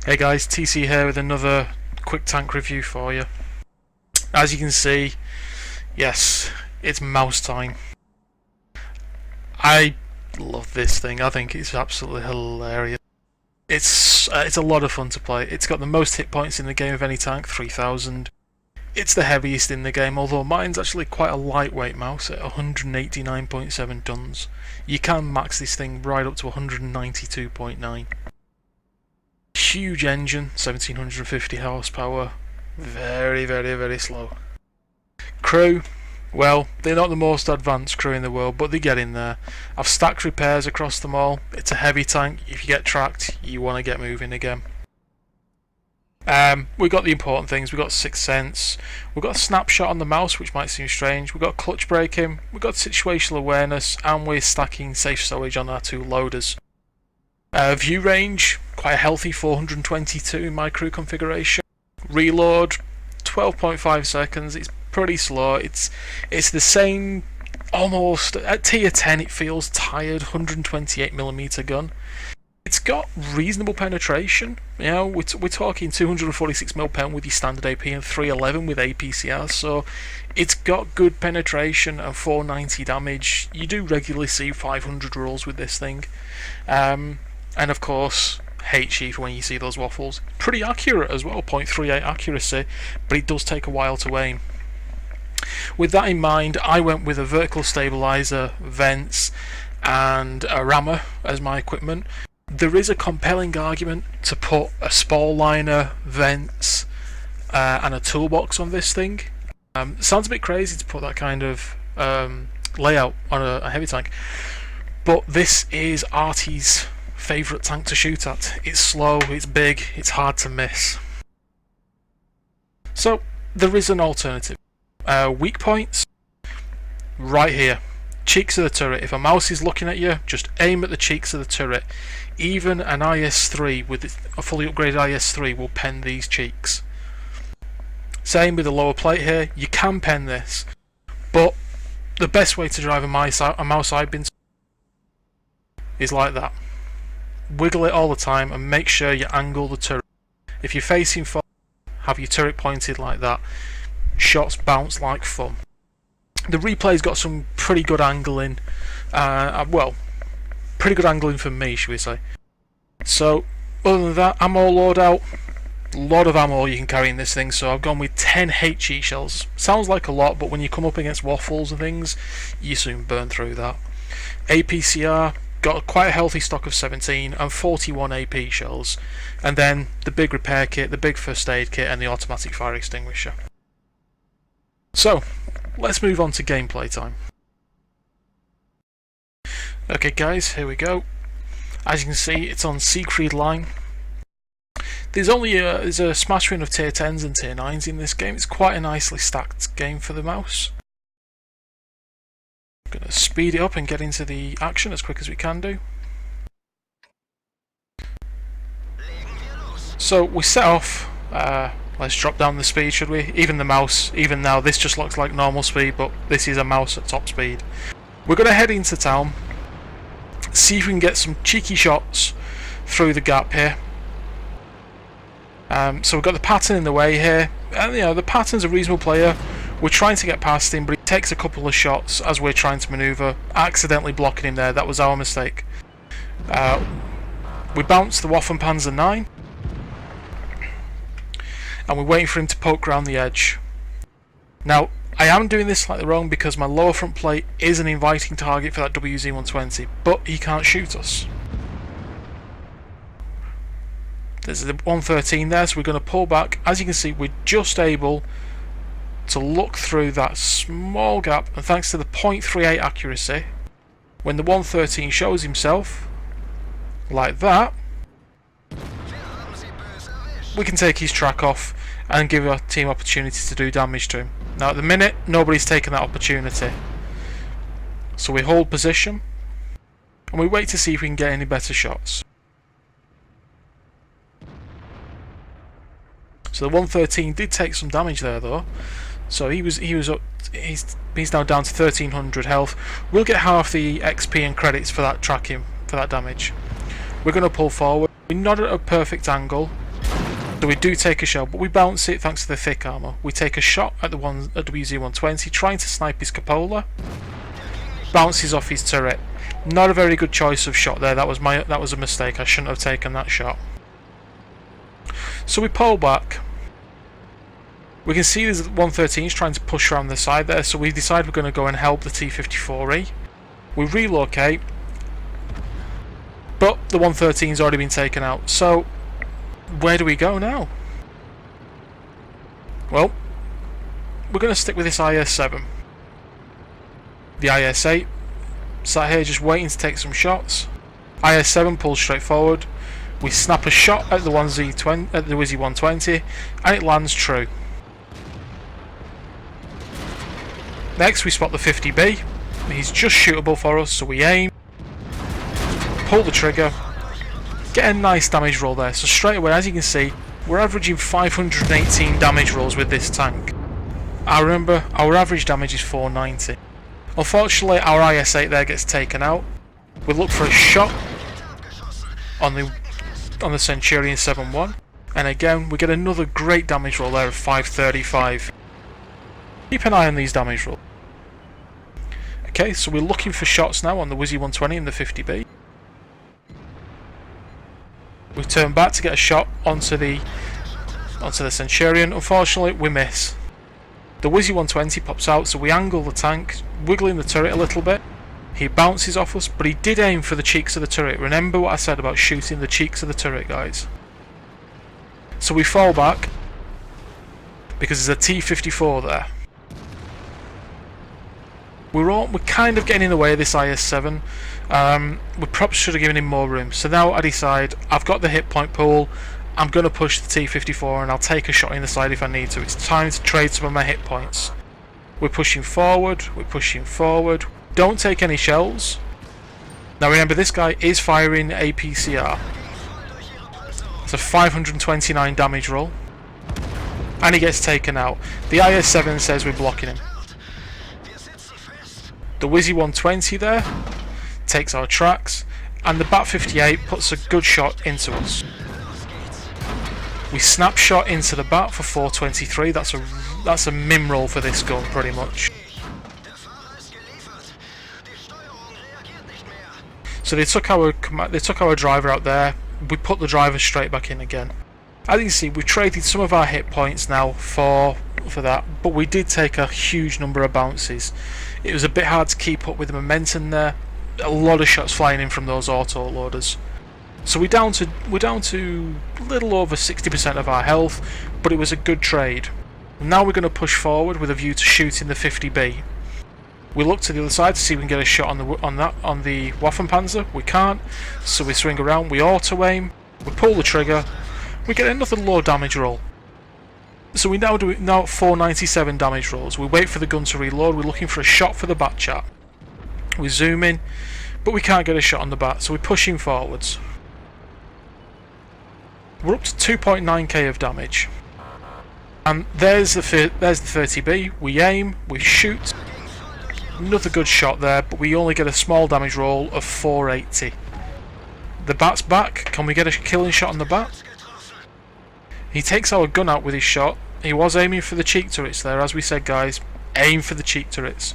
Hey guys, TC here with another quick tank review for you. As you can see, yes, it's mouse time. I love this thing. I think it's absolutely hilarious. It's a lot of fun to play. It's got the most hit points in the game of any tank, 3,000. It's the heaviest in the game, although mine's actually quite a lightweight mouse at 189.7 tons. You can max this thing right up to 192.9. Huge engine, 1750 horsepower, very slow. Crew, well, they're not the most advanced crew in the world, but they get in there. I've stacked repairs across them all. It's a heavy tank. If you get tracked, you want to get moving again. We got the important things. We got Sixth Sense. We've got a snapshot on the mouse, which might seem strange. We've got clutch braking. We've got situational awareness, and we're stacking safe stowage on our two loaders. View range, quite a healthy 422 in my crew configuration. Reload, 12.5 seconds. It's pretty slow. It's the same, almost at tier 10. It feels tired. 128mm gun. It's got reasonable penetration. You know, we're talking 246mm pen with your standard AP and 311 with APCR. So it's got good penetration and 490 damage. You do regularly see 500 rolls with this thing. And of course, HE for when you see those waffles. Pretty accurate as well, 0.38 accuracy, but it does take a while to aim. With that in mind, I went with a vertical stabilizer, vents, and a rammer as my equipment. There is a compelling argument to put a spall liner, vents, and a toolbox on this thing. Sounds a bit crazy to put that kind of layout on a heavy tank, but this is Artie's favourite tank to shoot at. It's slow, it's big, it's hard to miss. So there is an alternative. Weak points, right here. Cheeks of the turret. If a mouse is looking at you, just aim at the cheeks of the turret. Even an IS-3 with a fully upgraded IS-3 will pen these cheeks. Same with the lower plate here. You can pen this, but the best way to drive a mouse I've been is like that. Wiggle it all the time and make sure you angle the turret. If you're facing forward, have your turret pointed like that. Shots bounce like fun. The replay's got some pretty good angling. Well, pretty good angling for me, should we say. So, other than that, ammo loadout. A lot of ammo you can carry in this thing, so I've gone with 10 HE shells. Sounds like a lot, but when you come up against waffles and things, you soon burn through that. APCR, got quite a healthy stock of 17 and 41 AP shells, and then the big repair kit, the big first aid kit, and the automatic fire extinguisher. So, let's move on to gameplay time. Okay guys, here we go. As you can see, it's on Siegfried line. There's a smattering of tier 10s and tier 9s in this game. It's quite a nicely stacked game for the mouse. I'm going to speed it up and get into the action as quick as we can do. So we set off. Let's drop down the speed, should we? Even the mouse, even now, this just looks like normal speed, but this is a mouse at top speed. We're going to head into town, see if we can get some cheeky shots through the gap here. So we've got the pattern in the way here, and you know, the pattern's a reasonable player. We're trying to get past him, but he takes a couple of shots as we're trying to manoeuvre, accidentally blocking him there. That was our mistake. We bounce the Waffen Panzer 9, and we're waiting for him to poke around the edge. Now, I am doing this slightly wrong because my lower front plate is an inviting target for that WZ-120, but he can't shoot us. There's the 113 there, so we're going to pull back. As you can see, we're just able to look through that small gap, and thanks to the 0.38 accuracy, when the 113 shows himself, like that, we can take his track off and give our team opportunity to do damage to him. Now at the minute, nobody's taken that opportunity. So we hold position, and we wait to see if we can get any better shots. So the 113 did take some damage there though. So he's now down to 1300 health. We'll get half the XP and credits for that tracking, for that damage. We're going to pull forward. We're not at a perfect angle, So we do take a shell, but we bounce it thanks to the thick armour. We take a shot at the WZ-120, trying to snipe his cupola. Bounces off his turret. Not a very good choice of shot there. That was a mistake. I shouldn't have taken that shot. So we pull back. We can see there's 113s trying to push around the side there, so we decide we're going to go and help the T-54E. We relocate, but the 113's already been taken out. So where do we go now? Well, we're going to stick with this IS-7. The IS-8 sat here just waiting to take some shots. IS-7 pulls straight forward. We snap a shot at the WZ-120 and it lands true. Next we spot the 50B. He's just shootable for us, so we aim, pull the trigger, get a nice damage roll there. So straight away, as you can see, we're averaging 518 damage rolls with this tank. I remember our average damage is 490. Unfortunately, our IS-8 there gets taken out. We look for a shot on the Centurion 7-1, and again we get another great damage roll there of 535. Keep an eye on these damage rolls. Okay, so we're looking for shots now on the WZ-120 and the 50B. We turn back to get a shot onto the Centurion. Unfortunately, we miss. The WZ-120 pops out, so we angle the tank, wiggling the turret a little bit. He bounces off us, but he did aim for the cheeks of the turret. Remember what I said about shooting the cheeks of the turret, guys. So we fall back, because there's a T-54 there. We're kind of getting in the way of this IS-7. We probably should have given him more room. So now I decide, I've got the hit point pool, I'm going to push the T-54 and I'll take a shot in the side if I need to. It's time to trade some of my hit points. We're pushing forward, don't take any shells. Now remember, this guy is firing APCR. It's a 529 damage roll. And he gets taken out. The IS-7 says we're blocking him. The WZ-120 there takes our tracks, and the Bat-58 puts a good shot into us. We snapshot into the Bat for 423. That's a mim roll for this gun, pretty much. So they took our driver out there. We put the driver straight back in again. As you can see, we've traded some of our hit points now for that, but we did take a huge number of bounces. It was a bit hard to keep up with the momentum there. A lot of shots flying in from those auto loaders. So we're down to a little over 60% of our health, but it was a good trade. Now we're going to push forward with a view to shooting the 50B. We look to the other side to see if we can get a shot on the Waffenpanzer. We can't, so we swing around, we auto aim, we pull the trigger, we get another low damage roll. So we now at 497 damage rolls. We wait for the gun to reload. We're looking for a shot for the bat chat. We zoom in, but we can't get a shot on the bat, so we're pushing forwards. We're up to 2.9k of damage, and there's the 30B. We aim, we shoot. Another good shot there, but we only get a small damage roll of 480. The bat's back. Can we get a killing shot on the bat? He takes our gun out with his shot. He was aiming for the cheek turrets there, as we said, guys. Aim for the cheek turrets.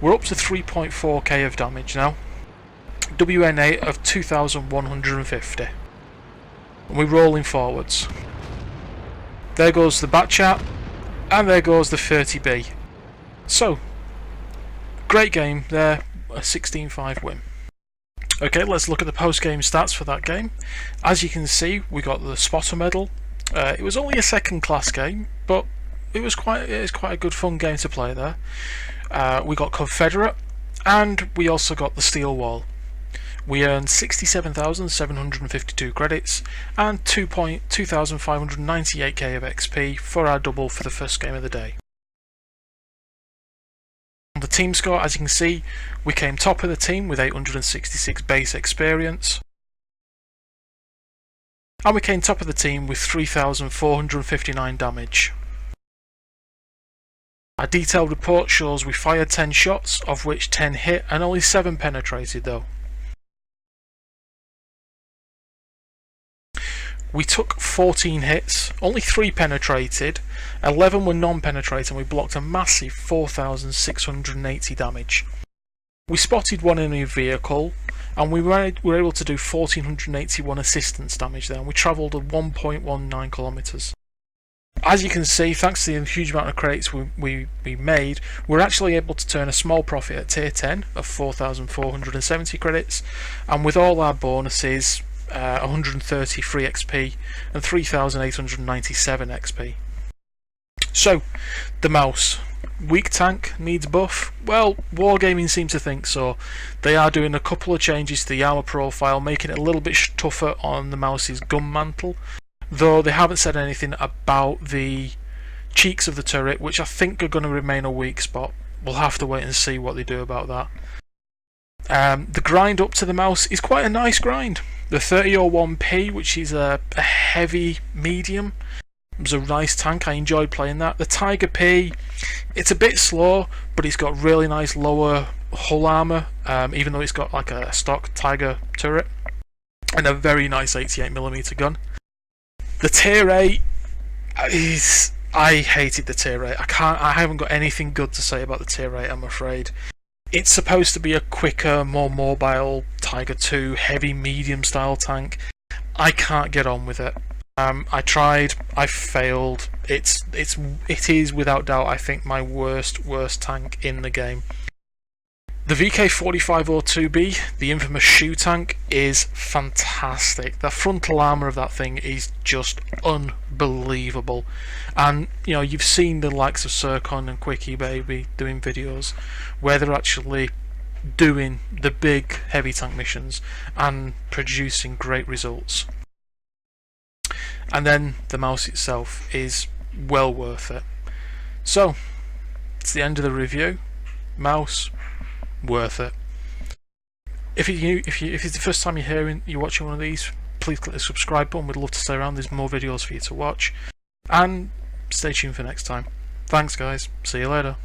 We're up to 3.4k of damage now. WN8 of 2,150. And we're rolling forwards. There goes the bat chat, and there goes the 30B. So, great game there, a 16-5 win. Okay, let's look at the post-game stats for that game. As you can see, we got the spotter medal. It was only a second-class game, but it was quite a good fun game to play there. We got Confederate, and we also got the Steel Wall. We earned 67,752 credits and 2,598k of XP for our double for the first game of the day. On the team score, as you can see, we came top of the team with 866 base experience. And we came top of the team with 3,459 damage. Our detailed report shows we fired 10 shots, of which 10 hit and only 7 penetrated though. We took 14 hits, only 3 penetrated, 11 were non-penetrating, and we blocked a massive 4,680 damage. We spotted one enemy vehicle, and we were able to do 1,481 assistance damage there, and we travelled 1.19 kilometres. As you can see, thanks to the huge amount of crates we made, we're actually able to turn a small profit at tier 10 of 4,470 credits, and with all our bonuses, 130 free XP and 3,897 XP. So, the mouse. Weak tank needs buff? Well, Wargaming seem to think so. They are doing a couple of changes to the armour profile, making it a little bit tougher on the mouse's gun mantle, though they haven't said anything about the cheeks of the turret, which I think are going to remain a weak spot. We'll have to wait and see what they do about that. The grind up to the mouse is quite a nice grind. The 3001P, which is a heavy medium, was a nice tank. I enjoyed playing that. The Tiger P, it's a bit slow, but it's got really nice lower hull armour, even though it's got like a stock Tiger turret, and a very nice 88mm gun. The tier 8 is... I hated the tier 8. I haven't got anything good to say about the tier 8, I'm afraid. It's supposed to be a quicker, more mobile Tiger 2 heavy medium style tank. I can't get on with it. I tried, I failed. It is without doubt, I think, my worst tank in the game. The VK4502B, the infamous shoe tank, is fantastic. The frontal armour of that thing is just unbelievable. And you know, you've seen the likes of Circon and Quickie Baby doing videos where they're actually doing the big heavy tank missions and producing great results. And then the mouse itself is well worth it. So it's the end of the review. Mouse, worth it. If it's the first time you're watching one of these, please click the subscribe button. We'd love to stay around. There's more videos for you to watch, and stay tuned for next time. Thanks guys, see you later.